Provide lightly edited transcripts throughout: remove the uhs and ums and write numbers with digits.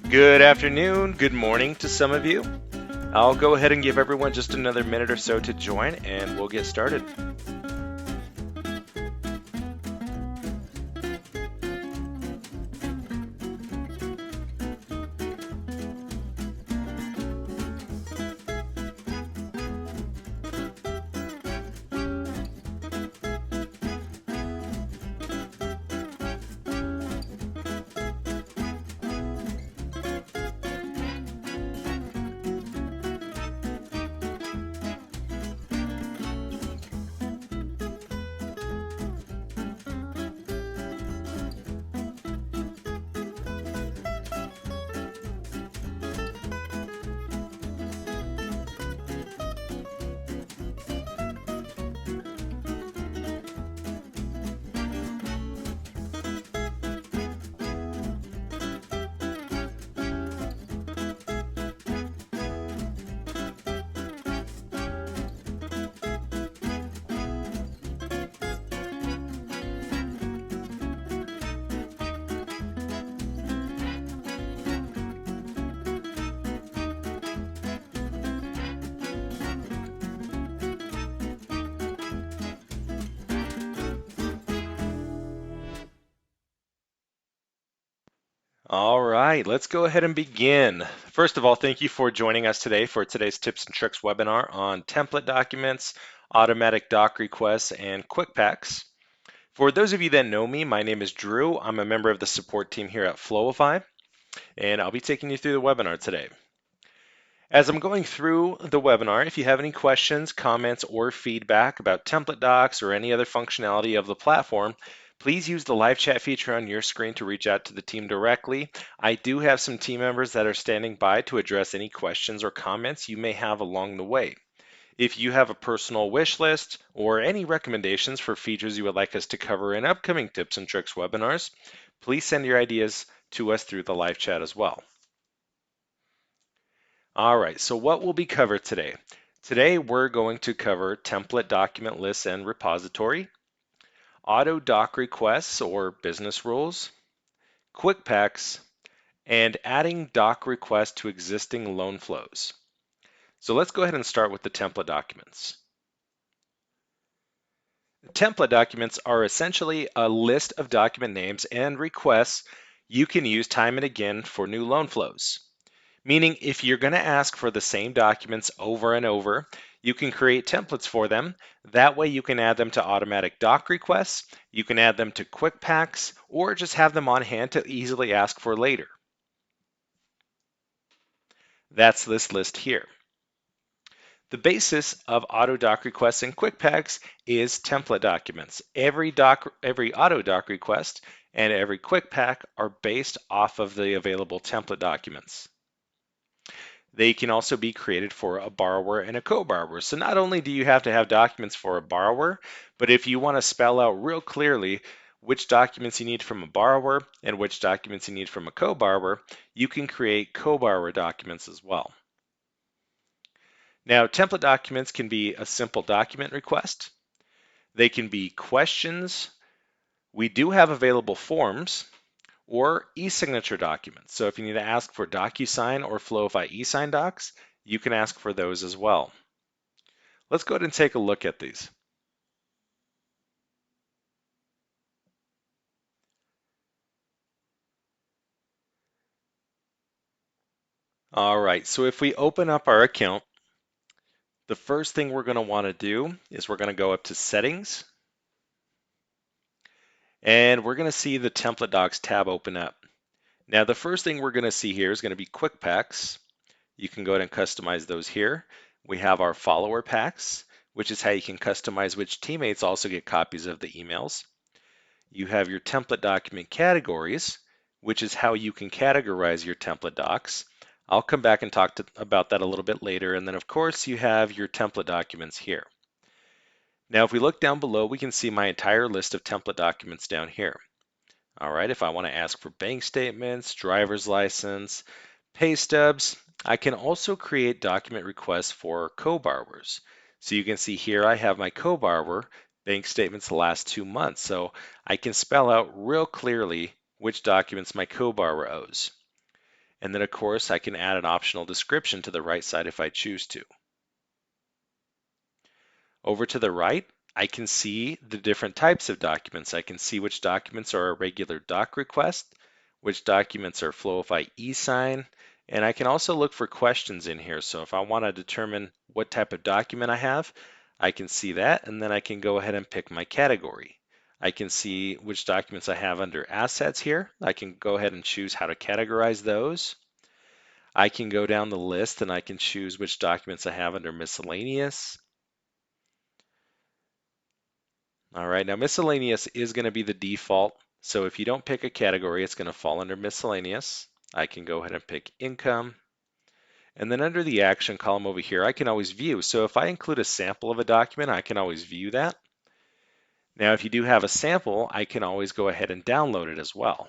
Good afternoon, good morning to some of you. I'll go ahead and give everyone just another minute or so to join and we'll get started. All right, let's go ahead and begin. First of all, thank you for joining us today for today's tips and tricks webinar on template documents, automatic doc requests, and quick packs. For those of you that know me, my name is Drew. I'm a member of the support team here at Floify, and I'll be taking you through the webinar today. As I'm going through the webinar, if you have any questions, comments, or feedback about template docs or any other functionality of the platform, please use the live chat feature on your screen to reach out to the team directly. I do have some team members that are standing by to address any questions or comments you may have along the way. If you have a personal wish list or any recommendations for features you would like us to cover in upcoming tips and tricks webinars, please send your ideas to us through the live chat as well. All right, so what will be covered today? Today we're going to cover template document lists and repository, auto doc requests or business rules, quick packs, and adding doc requests to existing loan flows. So let's go ahead and start with the template documents. Template documents are essentially a list of document names and requests you can use time and again for new loan flows. Meaning if you're going to ask for the same documents over and over, you can create templates for them. That way you can add them to automatic doc requests, you can add them to quick packs, or just have them on hand to easily ask for later. That's this list here. The basis of auto doc requests and quick packs is template documents. Every auto doc request and every quick pack are based off of the available template documents. They can also be created for a borrower and a co-borrower. So not only do you have to have documents for a borrower, but if you want to spell out real clearly which documents you need from a borrower and which documents you need from a co-borrower, you can create co-borrower documents as well. Now, template documents can be a simple document request. They can be questions. We do have available forms or e-signature documents. So if you need to ask for DocuSign or Floify e-sign docs, you can ask for those as well. Let's go ahead and take a look at these. All right, so if we open up our account, the first thing we're going to want to do is we're going to go up to Settings, and we're going to see the Template Docs tab open up. Now, the first thing we're going to see here is going to be Quick Packs. You can go ahead and customize those here. We have our follower packs, which is how you can customize which teammates also get copies of the emails. You have your template document categories, which is how you can categorize your template docs. I'll come back and talk about that a little bit later. And then, of course, you have your template documents here. Now, if we look down below, we can see my entire list of template documents down here. All right, if I want to ask for bank statements, driver's license, pay stubs, I can also create document requests for co-borrowers. So you can see here I have my co-borrower bank statements the last 2 months. So I can spell out real clearly which documents my co-borrower owes. And then of course I can add an optional description to the right side if I choose to. Over to the right, I can see the different types of documents. I can see which documents are a regular doc request, which documents are Floify e-sign, and I can also look for questions in here. So if I want to determine what type of document I have, I can see that, and then I can go ahead and pick my category. I can see which documents I have under assets here. I can go ahead and choose how to categorize those. I can go down the list and I can choose which documents I have under miscellaneous. All right, now miscellaneous is going to be the default. So if you don't pick a category, it's going to fall under miscellaneous. I can go ahead and pick income. And then under the action column over here, I can always view. So if I include a sample of a document, I can always view that. Now, if you do have a sample, I can always go ahead and download it as well.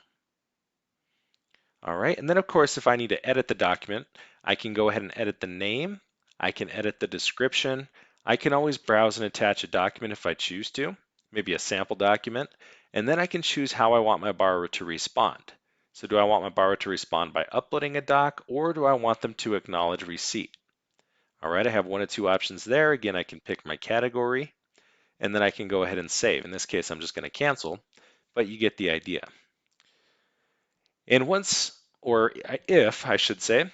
All right, and then of course, if I need to edit the document, I can go ahead and edit the name. I can edit the description. I can always browse and attach a document if I choose to, maybe a sample document, and then I can choose how I want my borrower to respond. So do I want my borrower to respond by uploading a doc, or do I want them to acknowledge receipt? All right, I have one of two options there. Again, I can pick my category, and then I can go ahead and save. In this case, I'm just going to cancel, but you get the idea. And once, or if I should say,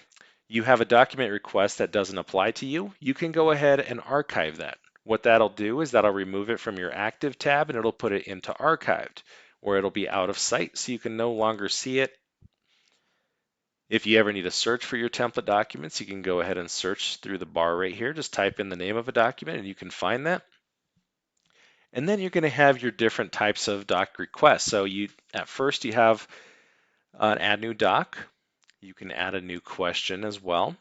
you have a document request that doesn't apply to you, you can go ahead and archive that. What that'll do is that'll remove it from your active tab and it'll put it into archived, where it'll be out of sight so you can no longer see it. If you ever need to search for your template documents, you can go ahead and search through the bar right here. Just type in the name of a document and you can find that. And then you're going to have your different types of doc requests. So at first you have an add new doc. You can add a new question as well.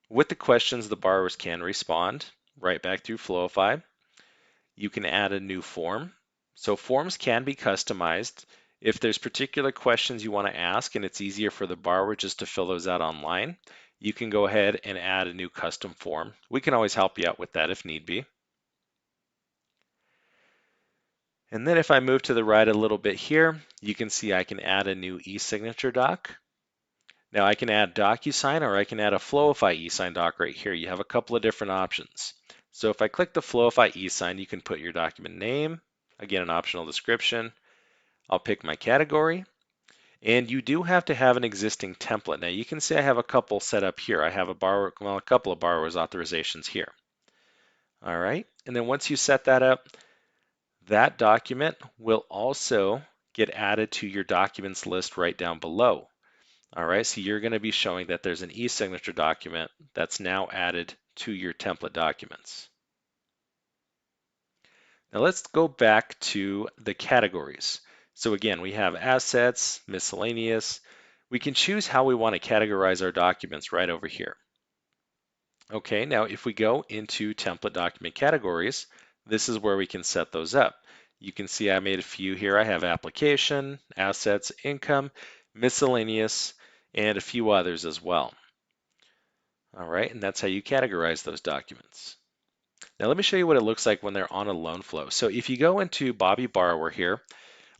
With the questions, the borrowers can respond right back through Floify. You can add a new form. So forms can be customized. If there's particular questions you want to ask and it's easier for the borrower just to fill those out online, you can go ahead and add a new custom form. We can always help you out with that if need be. And then if I move to the right a little bit here, you can see I can add a new e-signature doc. Now I can add DocuSign or I can add a Floify e-sign doc right here. You have a couple of different options. So if I click the Floify e-sign, you can put your document name, again, an optional description. I'll pick my category, and you do have to have an existing template. Now you can see I have a couple set up here. I have a couple of borrower's authorizations here. All right, and then once you set that up, that document will also get added to your documents list right down below. All right, so you're going to be showing that there's an e-signature document that's now added to your template documents. Now let's go back to the categories. So again, we have assets, miscellaneous. We can choose how we want to categorize our documents right over here. Okay, now if we go into template document categories, this is where we can set those up. You can see I made a few here. I have application, assets, income, miscellaneous, and a few others as well. All right, and that's how you categorize those documents. Now let me show you what it looks like when they're on a loan flow. So if you go into Bobby Borrower here,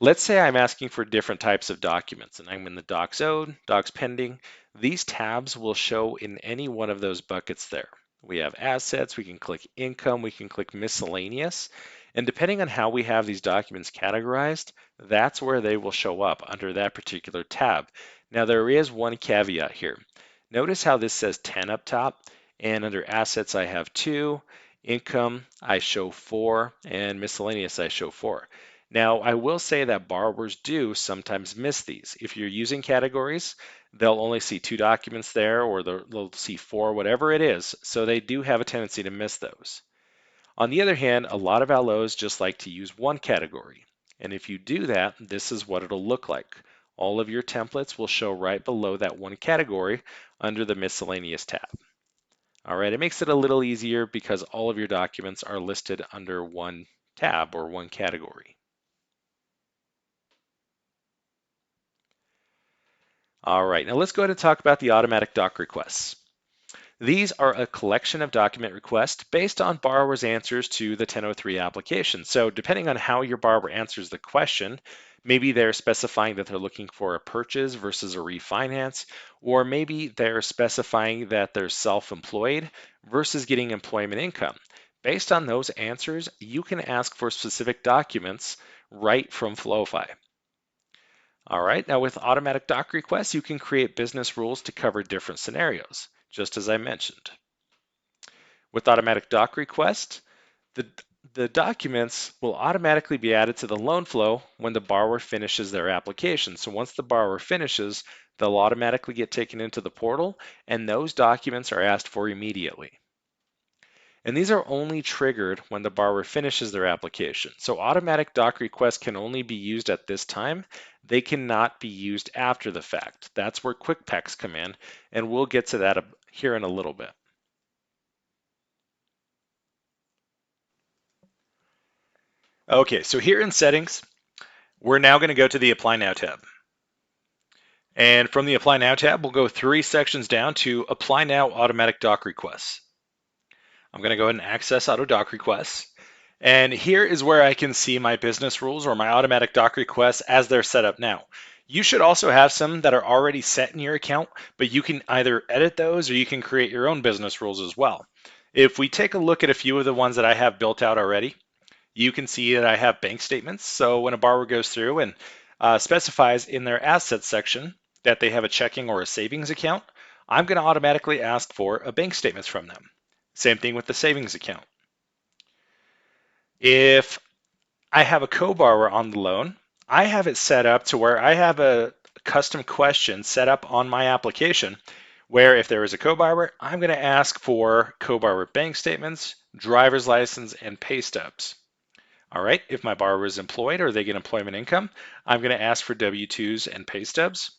let's say I'm asking for different types of documents and I'm in the docs owed, docs pending. These tabs will show in any one of those buckets there. We have assets, we can click income, we can click miscellaneous. And depending on how we have these documents categorized, that's where they will show up under that particular tab. Now there is one caveat here. Notice how this says 10 up top, and under assets I have 2, income I show 4, and miscellaneous I show 4. Now, I will say that borrowers do sometimes miss these. If you're using categories, they'll only see 2 documents there, or they'll see 4, whatever it is. So they do have a tendency to miss those. On the other hand, a lot of LOs just like to use one category. And if you do that, this is what it'll look like. All of your templates will show right below that one category under the miscellaneous tab. All right, it makes it a little easier because all of your documents are listed under one tab or one category. All right, now let's go ahead and talk about the automatic doc requests. These are a collection of document requests based on borrower's answers to the 1003 application. So depending on how your borrower answers the question, Maybe they're specifying that they're looking for a purchase versus a refinance, or maybe they're specifying that they're self-employed versus getting employment income. Based on those answers, you can ask for specific documents right from Floify. All right, now with automatic doc requests, you can create business rules to cover different scenarios, just as I mentioned. With automatic doc request, the, the documents will automatically be added to the loan flow when the borrower finishes their application. So once the borrower finishes, they'll automatically get taken into the portal, and those documents are asked for immediately. And these are only triggered when the borrower finishes their application. So automatic doc requests can only be used at this time. They cannot be used after the fact. That's where quick packs come in, and we'll get to that here in a little bit. Okay, so here in settings, we're now going to go to the Apply Now tab. And from the Apply Now tab, we'll go 3 sections down to Apply Now Automatic Doc Requests. I'm going to go ahead and access Auto Doc Requests. And here is where I can see my business rules or my automatic doc requests as they're set up now. You should also have some that are already set in your account, but you can either edit those or you can create your own business rules as well. If we take a look at a few of the ones that I have built out already, you can see that I have bank statements. So when a borrower goes through and specifies in their assets section that they have a checking or a savings account, I'm going to automatically ask for a bank statement from them. Same thing with the savings account. If I have a co-borrower on the loan, I have it set up to where I have a custom question set up on my application where if there is a co-borrower, I'm going to ask for co-borrower bank statements, driver's license, and pay stubs. All right, if my borrower is employed or they get employment income, I'm going to ask for W-2s and pay stubs.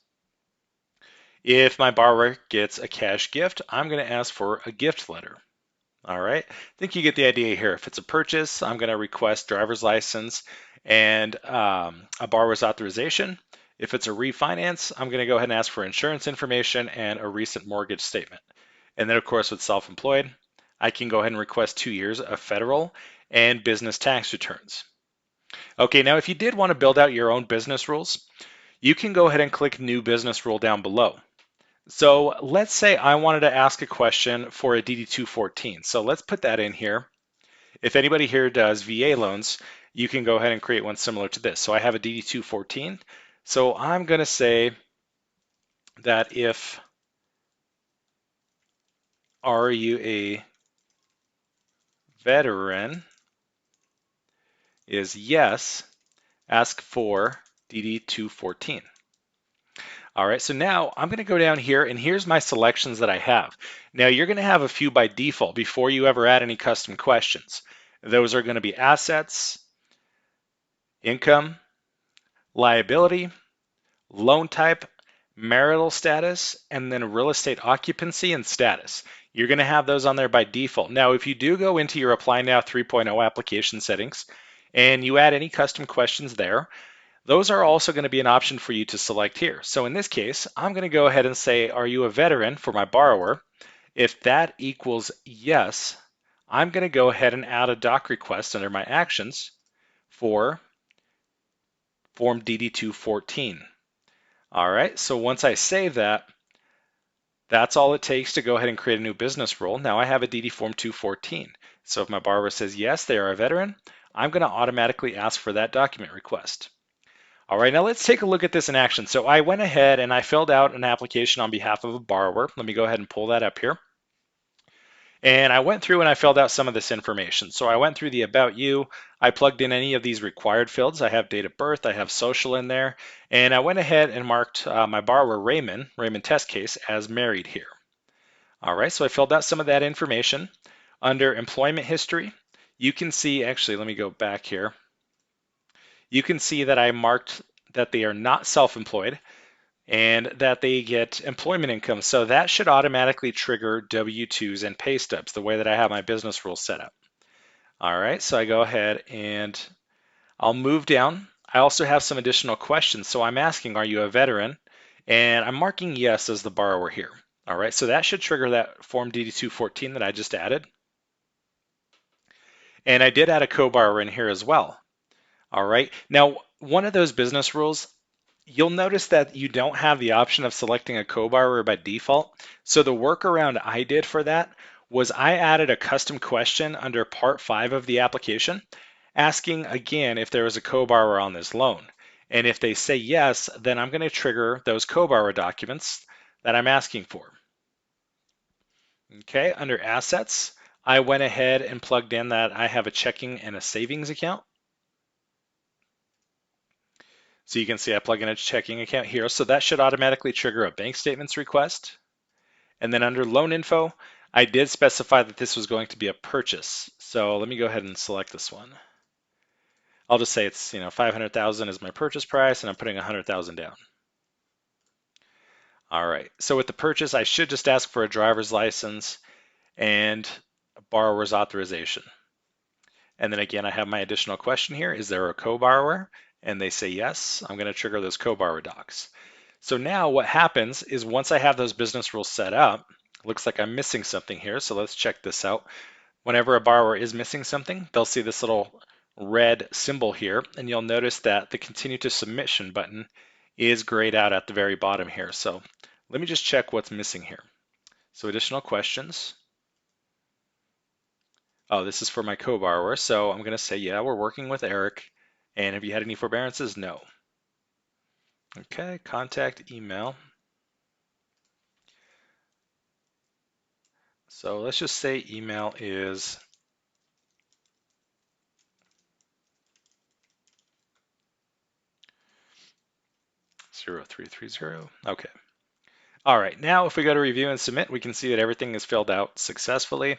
If my borrower gets a cash gift, I'm going to ask for a gift letter. All right, I think you get the idea here. If it's a purchase, I'm going to request driver's license and a borrower's authorization. If it's a refinance, I'm going to go ahead and ask for insurance information and a recent mortgage statement. And then, of course, with self-employed, I can go ahead and request 2 years of federal and business tax returns. Okay, now if you did want to build out your own business rules, you can go ahead and click New Business Rule down below. So let's say I wanted to ask a question for a DD-214. So let's put that in here. If anybody here does VA loans, you can go ahead and create one similar to this. So I have a DD-214. So I'm going to say that if are you a veteran is yes, ask for DD-214. All right, so now I'm going to go down here and here's my selections that I have. Now you're going to have a few by default before you ever add any custom questions. Those are going to be assets, income, liability, loan type, marital status, and then real estate occupancy and status. You're going to have those on there by default. Now, if you do go into your Apply Now 3.0 application settings and you add any custom questions there, those are also going to be an option for you to select here. So in this case, I'm going to go ahead and say, are you a veteran for my borrower? If that equals yes, I'm going to go ahead and add a doc request under my actions for Form DD-214. All right, so once I save that, that's all it takes to go ahead and create a new business rule. Now I have a DD Form 214. So if my borrower says yes, they are a veteran, I'm going to automatically ask for that document request. All right, now let's take a look at this in action. So I went ahead and I filled out an application on behalf of a borrower. Let me go ahead and pull that up here. And I went through and I filled out some of this information. So I went through the About You. I plugged in any of these required fields. I have date of birth, I have social in there. And I went ahead and marked my borrower Raymond test case, as married here. All right, so I filled out some of that information. Under employment history, you can see, actually, let me go back here. You can see that I marked that they are not self-employed and that they get employment income. So that should automatically trigger W-2s and pay stubs the way that I have my business rules set up. All right, so I go ahead and I'll move down. I also have some additional questions. So I'm asking, are you a veteran? And I'm marking yes as the borrower here. All right, so that should trigger that Form DD-214 that I just added. And I did add a co-borrower in here as well. All right, now one of those business rules, you'll notice that you don't have the option of selecting a co-borrower by default. So the workaround I did for that was I added a custom question under part 5 of the application, asking again if there was a co-borrower on this loan. And if they say yes, then I'm going to trigger those co-borrower documents that I'm asking for. Okay, under assets, I went ahead and plugged in that I have a checking and a savings account. So you can see I plug in a checking account here. So that should automatically trigger a bank statements request. And then under loan info, I did specify that this was going to be a purchase. So let me go ahead and select this one. I'll just say it's 500,000 is my purchase price, and I'm putting 100,000 down. All right. So with the purchase, I should just ask for a driver's license and a borrower's authorization. And then again, I have my additional question here. Is there a co-borrower? And they say yes. I'm going to trigger those co-borrower docs. So now what happens is once I have those business rules set up, looks like I'm missing something here. So let's check this out. Whenever a borrower is missing something, they'll see this little red symbol here, and you'll notice that the continue to submission button is grayed out at the very bottom here. So let me just check what's missing here. So additional questions. Oh, this is for my co-borrower. So I'm going to say, yeah, we're working with Eric. And have you had any forbearances? No. Okay, contact email. So let's just say email is 0330. Okay. All right, now if we go to review and submit, we can see that everything is filled out successfully.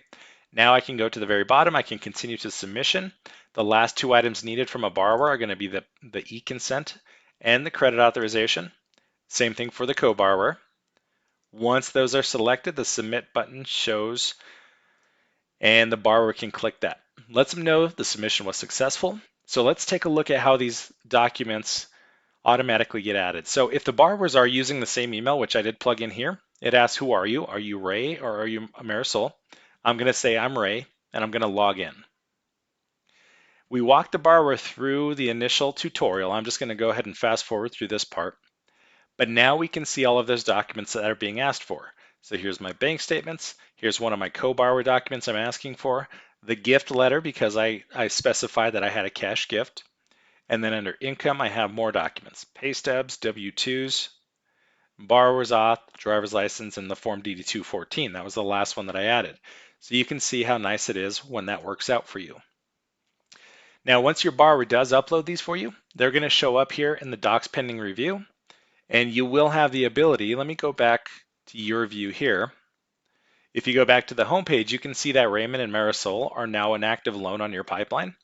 Now I can go to the very bottom. I can continue to submission. The last 2 items needed from a borrower are going to be the e-consent and the credit authorization. Same thing for the co-borrower. Once those are selected, the submit button shows and the borrower can click that. Lets them know the submission was successful. So let's take a look at how these documents automatically get added. So if the borrowers are using the same email, which I did plug in here, it asks, who are you? Are you Ray or are you Marisol? I'm going to say I'm Ray, and I'm going to log in. We walked the borrower through the initial tutorial. I'm just going to go ahead and fast forward through this part. But now we can see all of those documents that are being asked for. So here's my bank statements. Here's one of my co-borrower documents I'm asking for. The gift letter, because I specified that I had a cash gift. And then under income, I have more documents, pay stubs, W-2s, borrower's auth, driver's license, and the Form DD-214. That was the last one that I added. So you can see how nice it is when that works out for you. Now, once your borrower does upload these for you, they're going to show up here in the docs pending review, and you will have the ability, let me go back to your view here. If you go back to the home page, you can see that Raymond and Marisol are now an active loan on your pipeline.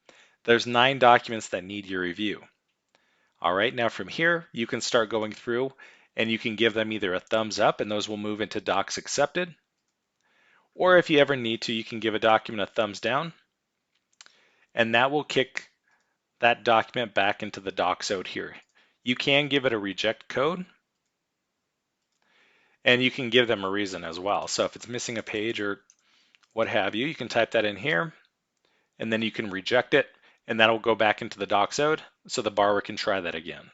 There's 9 documents that need your review. All right, now from here, you can start going through and you can give them either a thumbs up and those will move into docs accepted. Or if you ever need to, you can give a document a thumbs down and that will kick that document back into the docs out here. You can give it a reject code and you can give them a reason as well. So if it's missing a page or what have you, you can type that in here and then you can reject it and that'll go back into the docs out so the borrower can try that again.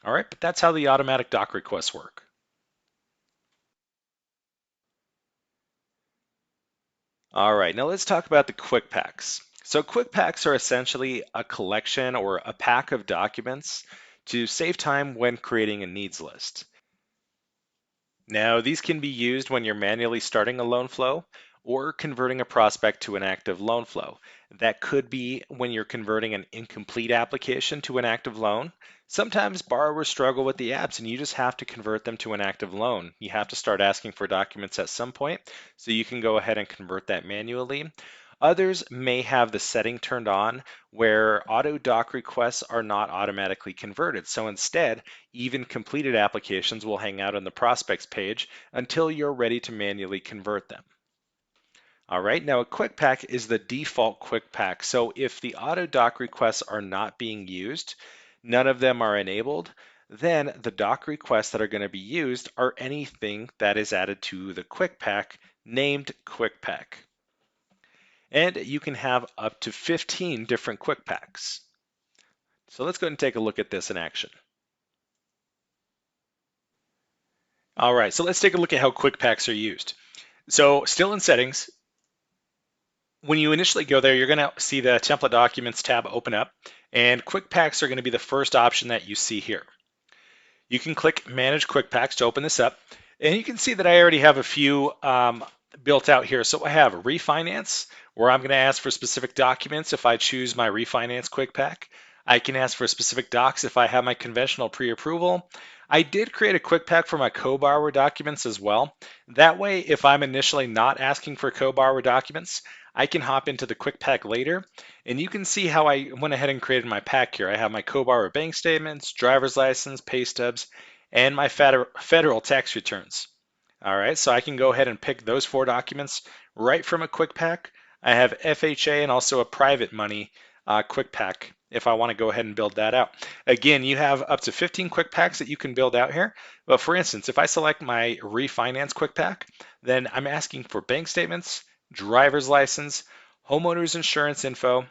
All right, but that's how the automatic doc requests work. All right, now let's talk about the quick packs. So quick packs are essentially a collection or a pack of documents to save time when creating a needs list. Now, these can be used when you're manually starting a loan flow or converting a prospect to an active loan flow. That could be when you're converting an incomplete application to an active loan. Sometimes borrowers struggle with the apps and you just have to convert them to an active loan. You have to start asking for documents at some point, so you can go ahead and convert that manually. Others may have the setting turned on where auto doc requests are not automatically converted. So instead, even completed applications will hang out on the prospects page until you're ready to manually convert them. All right, now a quick pack is the default quick pack. So if the auto doc requests are not being used, none of them are enabled, then the doc requests that are going to be used are anything that is added to the quick pack named quick pack. And you can have up to 15 different quick packs. So let's go ahead and take a look at this in action. All right, so let's take a look at how quick packs are used. So still in settings, when you initially go there, you're going to see the template documents tab open up, and quick packs are going to be the first option that you see here. You can click Manage Quick Packs to open this up, and you can see that I already have a few built out here. So I have a refinance, where I'm going to ask for specific documents if I choose my refinance quick pack. I can ask for specific docs if I have my conventional pre-approval. I did create a quick pack for my co-borrower documents as well. That way, if I'm initially not asking for co-borrower documents, I can hop into the quick pack later, and you can see how I went ahead and created my pack here. I have my co-borrower bank statements, driver's license, pay stubs, and my federal tax returns. All right, so I can go ahead and pick those 4 documents right from a quick pack. I have FHA and also a private money quick pack if I want to go ahead and build that out. Again, you have up to 15 quick packs that you can build out here. But for instance, if I select my refinance quick pack, then I'm asking for bank statements, driver's license, homeowner's insurance info,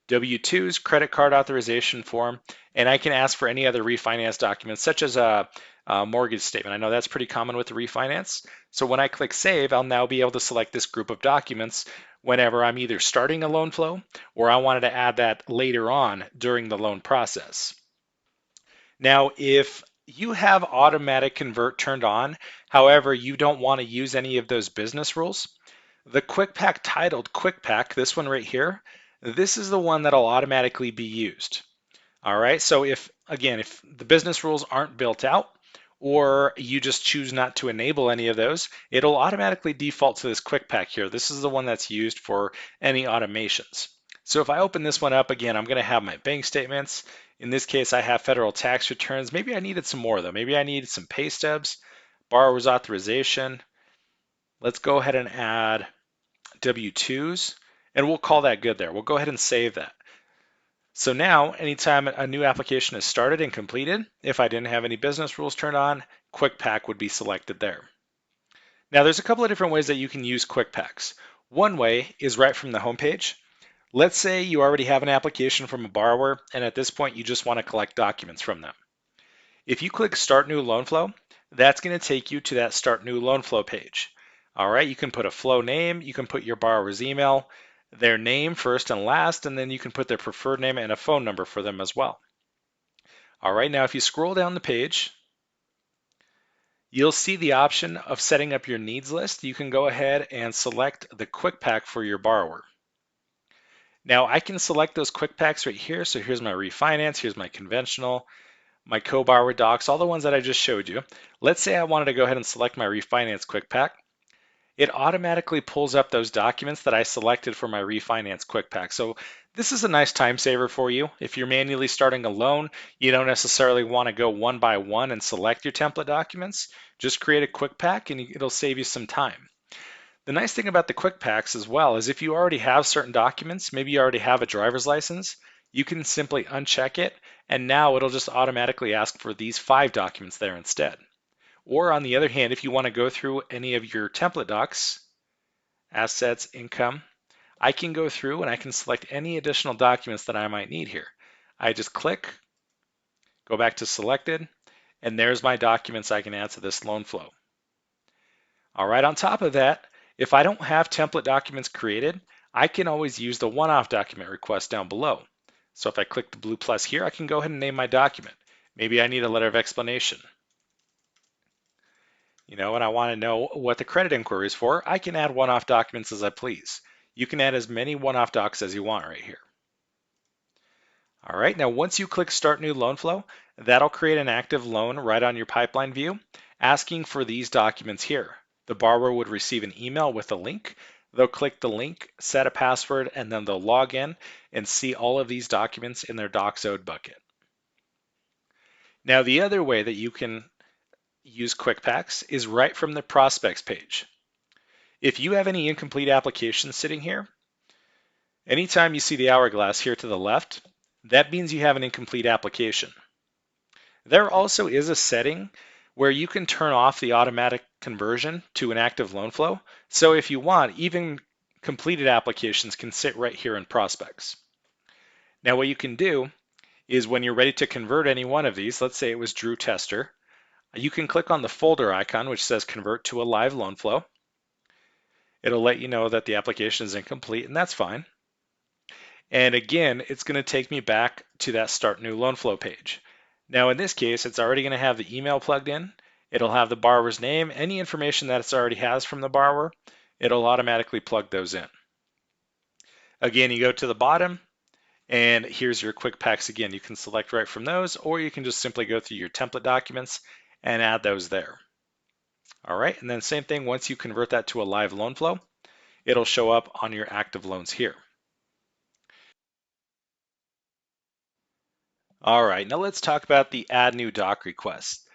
W-2s, credit card authorization form, and I can ask for any other refinance documents, such as a mortgage statement. I know that's pretty common with the refinance. So when I click Save, I'll now be able to select this group of documents whenever I'm either starting a loan flow or I wanted to add that later on during the loan process. Now, if you have automatic convert turned on, however, you don't want to use any of those business rules, the quick pack titled quick pack, this one right here, this is the one that'll automatically be used. All right, so if the business rules aren't built out or you just choose not to enable any of those, it'll automatically default to this quick pack here. This is the one that's used for any automations. So if I open this one up again, I'm going to have my bank statements. In this case, I have federal tax returns. Maybe I needed some more though. Maybe I needed some pay stubs, borrower's authorization. Let's go ahead and add W-2s, and we'll call that good there. We'll go ahead and save that. So now, anytime a new application is started and completed, if I didn't have any business rules turned on, Quick Pack would be selected there. Now, there's a couple of different ways that you can use Quick Packs. One way is right from the homepage. Let's say you already have an application from a borrower, and at this point, you just want to collect documents from them. If you click Start New Loan Flow, that's going to take you to that Start New Loan Flow page. All right, you can put a flow name, you can put your borrower's email, their name first and last, and then you can put their preferred name and a phone number for them as well. All right, now if you scroll down the page, you'll see the option of setting up your needs list. You can go ahead and select the quick pack for your borrower. Now I can select those quick packs right here. So here's my refinance, here's my conventional, my co-borrower docs, all the ones that I just showed you. Let's say I wanted to go ahead and select my refinance quick pack. It automatically pulls up those documents that I selected for my refinance quick pack. So this is a nice time saver for you. If you're manually starting a loan, you don't necessarily want to go one by one and select your template documents. Just create a quick pack and it'll save you some time. The nice thing about the quick packs as well is if you already have certain documents, maybe you already have a driver's license, you can simply uncheck it and now it'll just automatically ask for these 5 documents there instead. Or on the other hand, if you want to go through any of your template docs, assets, income, I can go through and I can select any additional documents that I might need here. I just click, go back to selected, and there's my documents I can add to this loan flow. All right, on top of that, if I don't have template documents created, I can always use the one-off document request down below. So if I click the blue plus here, I can go ahead and name my document. Maybe I need a letter of explanation. And I want to know what the credit inquiry is for, I can add one-off documents as I please. You can add as many one-off docs as you want right here. All right, now once you click Start New Loan Flow, that'll create an active loan right on your pipeline view, asking for these documents here. The borrower would receive an email with a link. They'll click the link, set a password, and then they'll log in and see all of these documents in their Docs Owed bucket. Now, the other way that you can use Quick Packs is right from the prospects page. If you have any incomplete applications sitting here, anytime you see the hourglass here to the left, that means you have an incomplete application. There also is a setting where you can turn off the automatic conversion to an active loan flow. So if you want, even completed applications can sit right here in prospects. Now what you can do is when you're ready to convert any one of these, let's say it was Drew Tester, you can click on the folder icon which says convert to a live loan flow. It'll let you know that the application is incomplete, and that's fine. And again, it's going to take me back to that start new loan flow page. Now in this case, it's already going to have the email plugged in. It'll have the borrower's name, any information that it already has from the borrower. It'll automatically plug those in. Again, you go to the bottom, and here's your quick packs again. You can select right from those, or you can just simply go through your template documents and add those there. All right, and then same thing, once you convert that to a live loan flow, it'll show up on your active loans here. All right, now let's talk about the add new doc requests.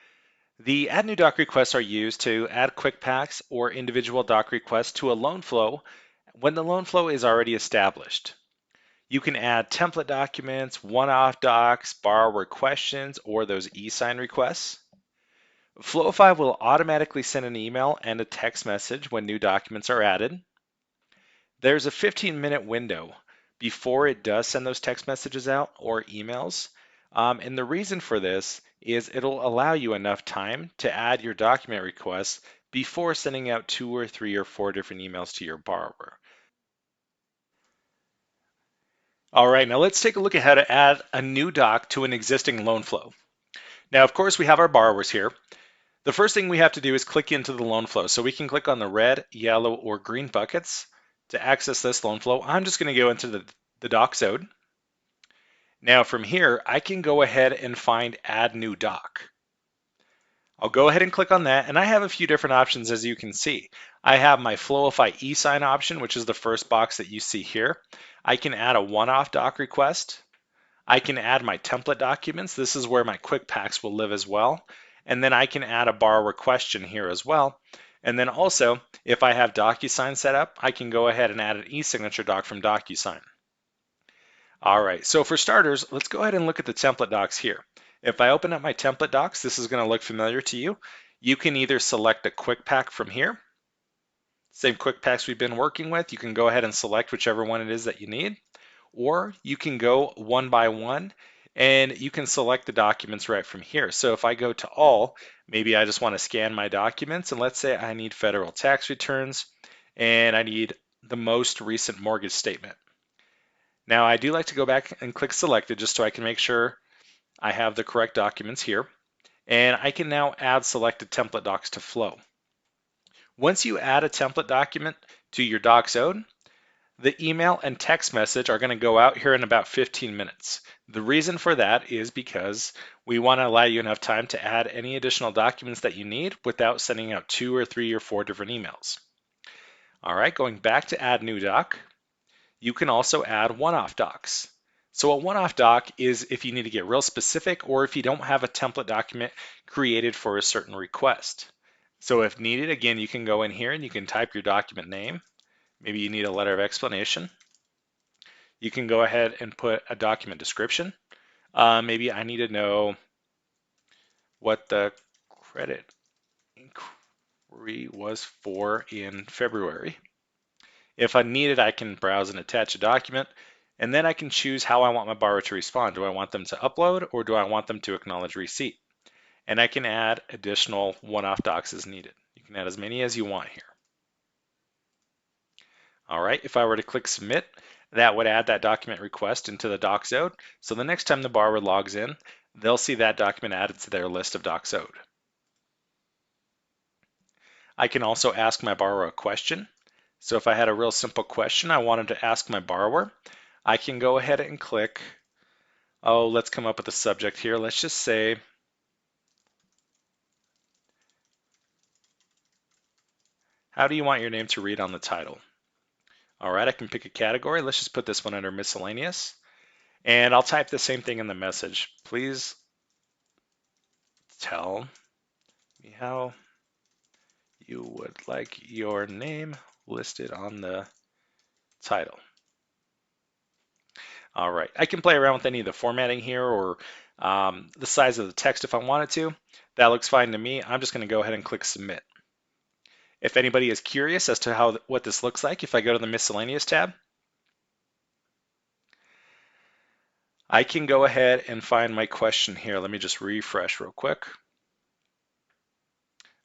The add new doc requests are used to add quick packs or individual doc requests to a loan flow when the loan flow is already established. You can add template documents, one-off docs, borrower questions, or those e-sign requests. Floify will automatically send an email and a text message when new documents are added. There's a 15-minute window before it does send those text messages out or emails. And the reason for this is it'll allow you enough time to add your document requests before sending out 2 or 3 or 4 different emails to your borrower. All right, now let's take a look at how to add a new doc to an existing loan flow. Now, of course, we have our borrowers here. The first thing we have to do is click into the loan flow. So we can click on the red, yellow, or green buckets to access this loan flow. I'm just going to go into the doc zone. Now from here, I can go ahead and find add new doc. I'll go ahead and click on that, and I have a few different options as you can see. I have my Floify e-sign option, which is the first box that you see here. I can add a one-off doc request. I can add my template documents. This is where my quick packs will live as well. And then I can add a borrower question here as well. And then also, if I have DocuSign set up, I can go ahead and add an e-signature doc from DocuSign. All right, so for starters, let's go ahead and look at the template docs here. If I open up my template docs, this is going to look familiar to you. You can either select a quick pack from here, same quick packs we've been working with. You can go ahead and select whichever one it is that you need, or you can go one by one and you can select the documents right from here. So if I go to all, maybe I just want to scan my documents, and let's say I need federal tax returns and I need the most recent mortgage statement. Now I do like to go back and click selected just so I can make sure I have the correct documents here. And I can now add selected template docs to flow. Once you add a template document to your doc zone, the email and text message are going to go out here in about 15 minutes. The reason for that is because we want to allow you enough time to add any additional documents that you need without sending out 2 or 3 or 4 different emails. All right, going back to add new doc, you can also add one-off docs. So a one-off doc is if you need to get real specific or if you don't have a template document created for a certain request. So if needed, again, you can go in here and you can type your document name. Maybe you need a letter of explanation. You can go ahead and put a document description. Maybe I need to know what the credit inquiry was for in February. If I need it, I can browse and attach a document, and then I can choose how I want my borrower to respond. Do I want them to upload, or do I want them to acknowledge receipt? And I can add additional one-off docs as needed. You can add as many as you want here. All right, if I were to click submit, that would add that document request into the docs owed. So the next time the borrower logs in, they'll see that document added to their list of docs owed. I can also ask my borrower a question. So if I had a real simple question I wanted to ask my borrower, I can go ahead and click, oh, let's come up with a subject here. Let's just say, how do you want your name to read on the title? All right, I can pick a category. Let's just put this one under miscellaneous. And I'll type the same thing in the message. Please tell me how you would like your name listed on the title. All right, I can play around with any of the formatting here or the size of the text if I wanted to. That looks fine to me. I'm just going to go ahead and click submit. If anybody is curious as to what this looks like, if I go to the miscellaneous tab, I can go ahead and find my question here. Let me just refresh real quick.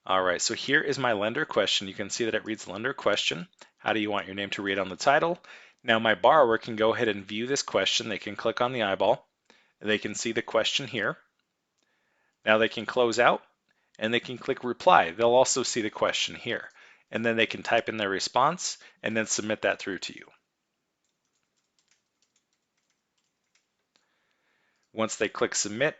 All right, so here is my lender question. You can see that it reads lender question. How do you want your name to read on the title? Now my borrower can go ahead and view this question. They can click on the eyeball. They can see the question here. Now they can close out and they can click reply. They'll also see the question here. And then they can type in their response and then submit that through to you. Once they click submit,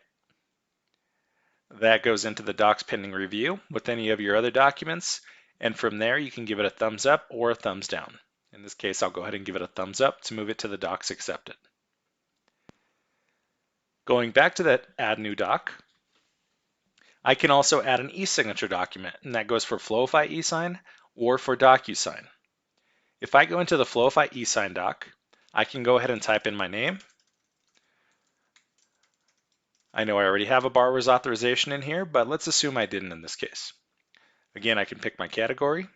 that goes into the docs pending review with any of your other documents. And from there, you can give it a thumbs up or a thumbs down. In this case, I'll go ahead and give it a thumbs up to move it to the docs accepted. Going back to that add new doc, I can also add an e-signature document, and that goes for Floify eSign or for DocuSign. If I go into the Floify eSign doc, I can go ahead and type in my name. I know I already have a borrower's authorization in here, but let's assume I didn't in this case. Again, I can pick my category.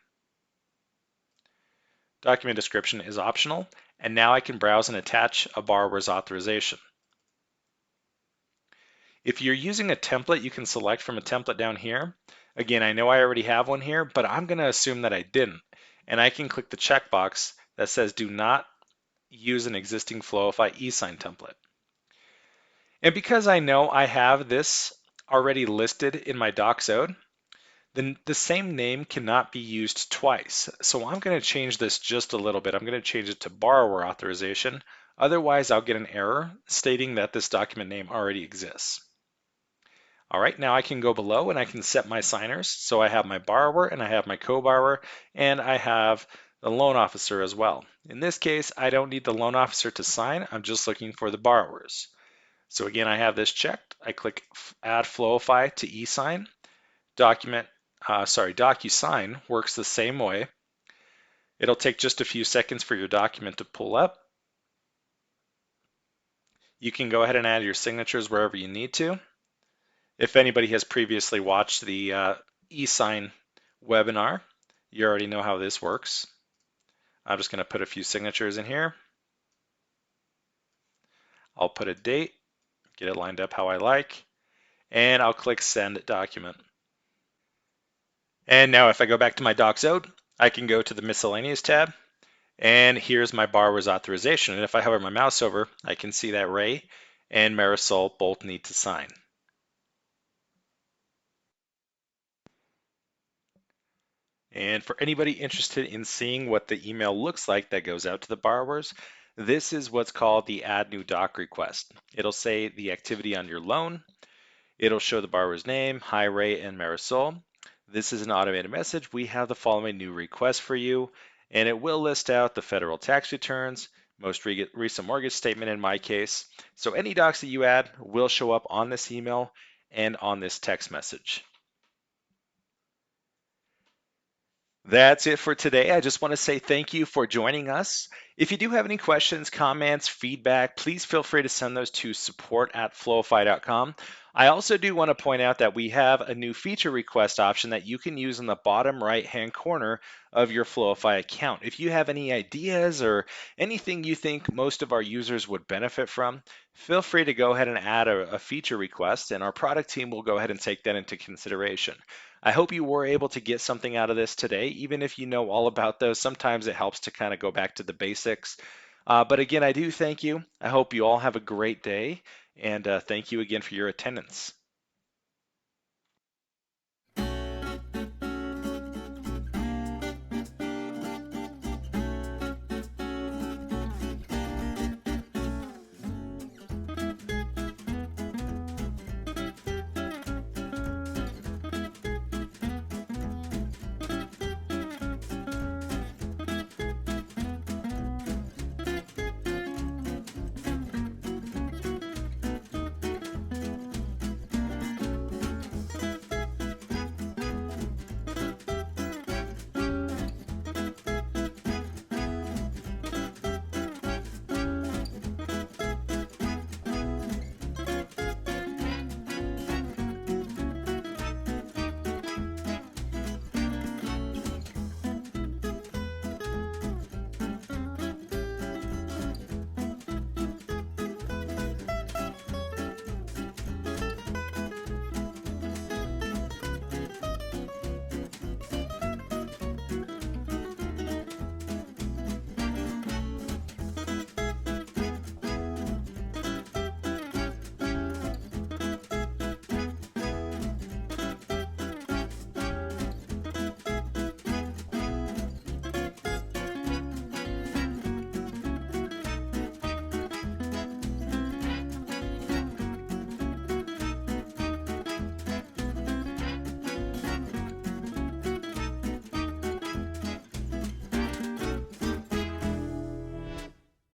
Document description is optional, and now I can browse and attach a borrower's authorization. If you're using a template, you can select from a template down here. Again, I know I already have one here, but I'm going to assume that I didn't. And I can click the checkbox that says do not use an existing Floify eSign template. And because I know I have this already listed in my docs.ode, then the same name cannot be used twice. So I'm going to change this just a little bit. I'm going to change it to borrower authorization. Otherwise, I'll get an error stating that this document name already exists. All right, now I can go below and I can set my signers. So I have my borrower and I have my co-borrower and I have the loan officer as well. In this case, I don't need the loan officer to sign. I'm just looking for the borrowers. So again, I have this checked. I click add Floify to eSign. DocuSign works the same way. It'll take just a few seconds for your document to pull up. You can go ahead and add your signatures wherever you need to. If anybody has previously watched the eSign webinar, you already know how this works. I'm just going to put a few signatures in here. I'll put a date, get it lined up how I like, and I'll click Send Document. And now if I go back to my docs.ode, I can go to the Miscellaneous tab, and here's my borrower's authorization. And if I hover my mouse over, I can see that Ray and Marisol both need to sign. And for anybody interested in seeing what the email looks like that goes out to the borrowers, this is what's called the Add New Doc request. It'll say the activity on your loan. It'll show the borrower's name, hi Ray and Marisol. This is an automated message. We have the following new request for you, and it will list out the federal tax returns, most recent mortgage statement in my case. So any docs that you add will show up on this email and on this text message. That's it for today. I just want to say thank you for joining us. If you do have any questions, comments, feedback, please feel free to send those to support@floify.com. I also do want to point out that we have a new feature request option that you can use in the bottom right-hand corner of your Floify account. If you have any ideas or anything you think most of our users would benefit from, feel free to go ahead and add a feature request, and our product team will go ahead and take that into consideration. I hope you were able to get something out of this today, even if you know all about those. Sometimes it helps to kind of go back to the basics. But again, I do thank you. I hope you all have a great day, and thank you again for your attendance.